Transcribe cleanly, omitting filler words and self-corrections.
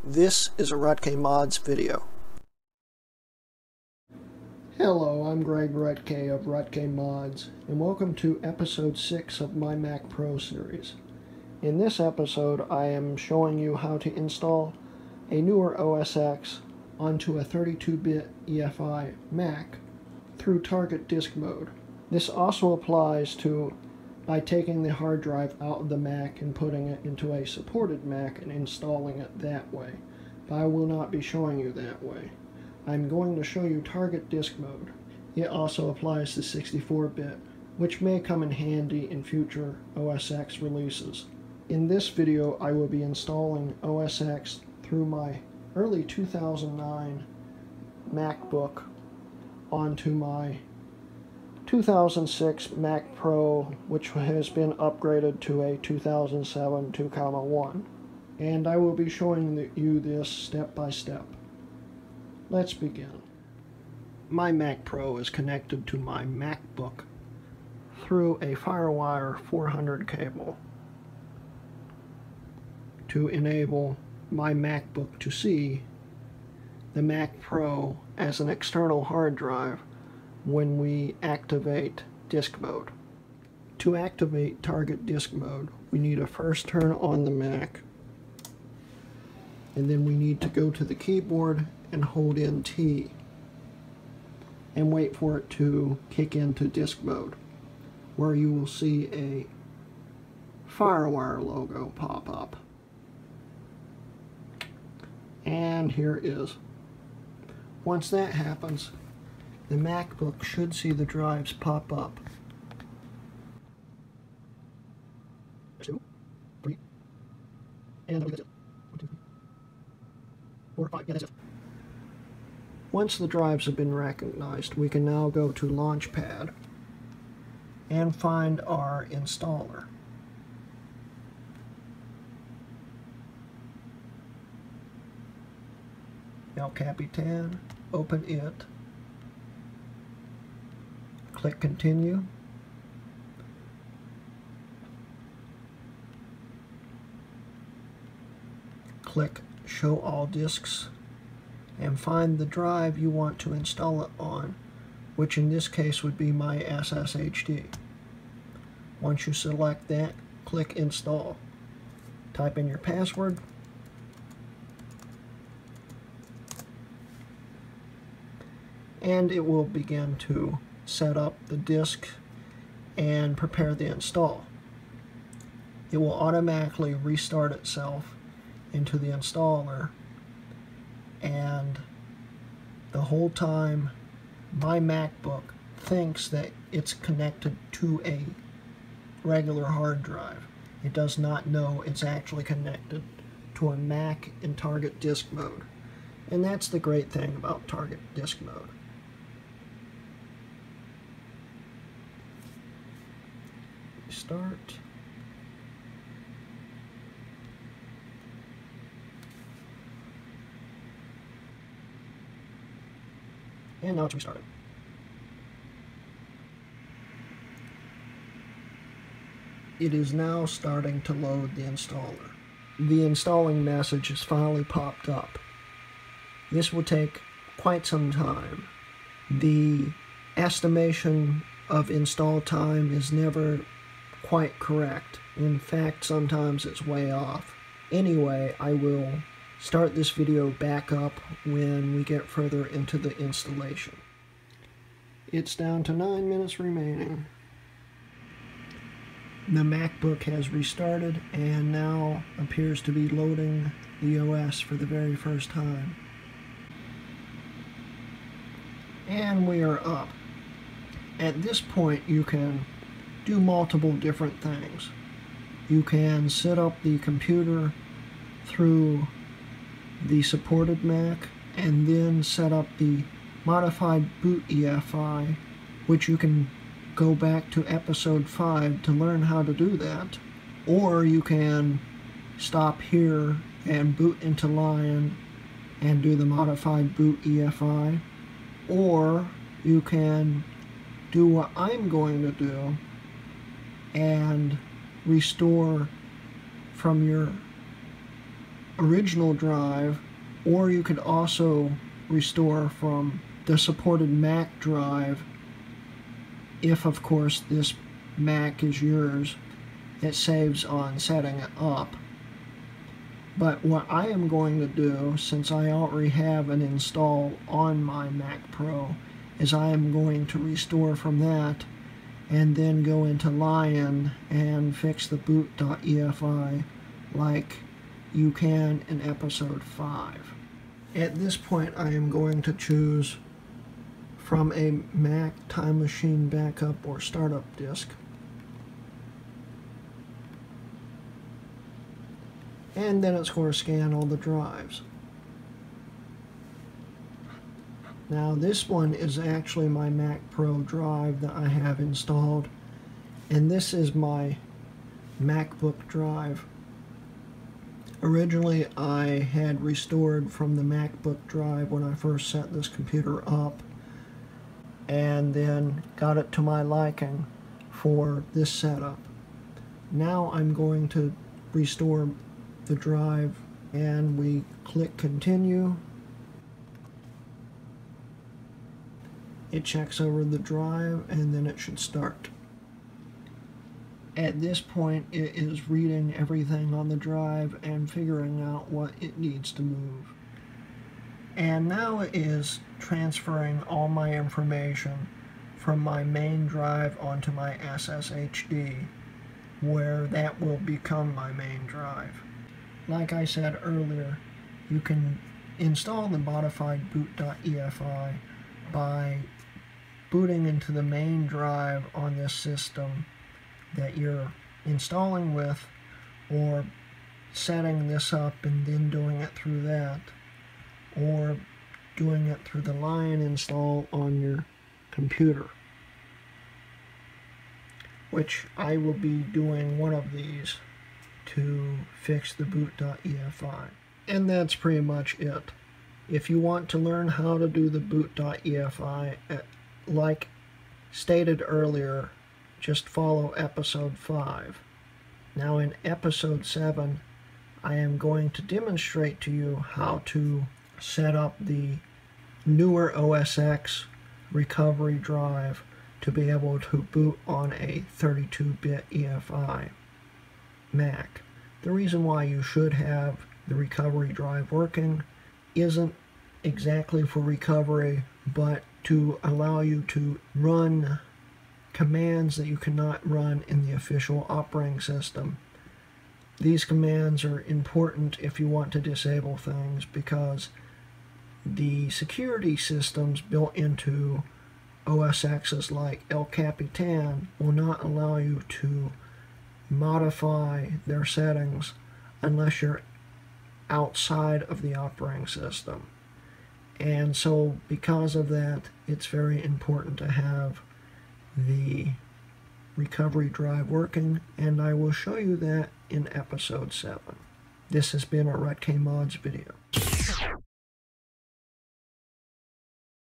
This is a Rutke Mods video. Hello, I'm Greg Rutke of Rutke Mods, and welcome to episode 6 of my Mac Pro series. In this episode, I am showing you how to install a newer OS X onto a 32-bit EFI Mac through target disk mode. This also applies to by taking the hard drive out of the Mac and putting it into a supported Mac and installing it that way. But I will not be showing you that way. I'm going to show you target disk mode. It also applies to 64-bit, which may come in handy in future OS X releases. In this video, I will be installing OS X through my early 2009 MacBook onto my 2006 Mac Pro, which has been upgraded to a 2007 2.1. And I will be showing you this step by step. Let's begin. My Mac Pro is connected to my MacBook through a FireWire 400 cable to enable my MacBook to see the Mac Pro as an external hard drive when we activate disk mode. To activate target disk mode, we need to first turn on the Mac, and then we need to go to the keyboard and hold in T and wait for it to kick into disk mode, where you will see a FireWire logo pop up. And here it is. Once that happens, the MacBook should see the drives pop up. 2, 3, and that's it. 1, 2, 3, 4, 5. Yeah, that's it. Once the drives have been recognized, we can now go to Launchpad and find our installer. El Capitan, open it. Click Continue. Click Show All Disks and find the drive you want to install it on, which in this case would be my SSHD. Once you select that, click Install. Type in your password. And it will begin to set up the disk and prepare the install. It will automatically restart itself into the installer, and the whole time my MacBook thinks that it's connected to a regular hard drive. It does not know it's actually connected to a Mac in target disk mode. And that's the great thing about target disk mode. Start. And now it's restarted. It is now starting to load the installer. The installing message has finally popped up. This will take quite some time. The estimation of install time is never quite correct. In fact, sometimes it's way off. Anyway, I will start this video back up when we get further into the installation. It's down to 9 minutes remaining. The MacBook has restarted and now appears to be loading the OS for the very first time. And we are up. At this point, you can do multiple different things. You can set up the computer through the supported Mac and then set up the modified boot.efi, which you can go back to episode 5 to learn how to do that. Or you can stop here and boot into Lion and do the modified boot.efi. Or you can do what I'm going to do and restore from your original drive, or you could also restore from the supported Mac drive if, of course, this Mac is yours. It saves on setting it up. But what I am going to do, since I already have an install on my Mac Pro, is I am going to restore from that and then go into Lion and fix the boot.efi like you can in episode 5. At this point, I am going to choose from a Mac Time Machine backup or startup disk. And then it's going to scan all the drives. Now this one is actually my Mac Pro drive that I have installed, and this is my MacBook drive. Originally I had restored from the MacBook drive when I first set this computer up, and then got it to my liking for this setup. Now I'm going to restore the drive, and we click continue. It checks over the drive and then it should start. At this point it is reading everything on the drive and figuring out what it needs to move. And now it is transferring all my information from my main drive onto my SSHD, where that will become my main drive. Like I said earlier, you can install the modified boot.efi by booting into the main drive on this system that you're installing with, or setting this up and then doing it through that, or doing it through the Lion install on your computer, which I will be doing one of these to fix the boot.efi. And that's pretty much it. If you want to learn how to do the boot.efi, like stated earlier, just follow episode 5. Now in episode 7, I am going to demonstrate to you how to set up the newer OS X recovery drive to be able to boot on a 32-bit EFI Mac. The reason why you should have the recovery drive working isn't exactly for recovery, but to allow you to run commands that you cannot run in the official operating system. These commands are important if you want to disable things, because the security systems built into OS X's like El Capitan will not allow you to modify their settings unless you're outside of the operating system. And so because of that, it's very important to have the recovery drive working, and I will show you that in episode 7. This has been a RutK Mods video.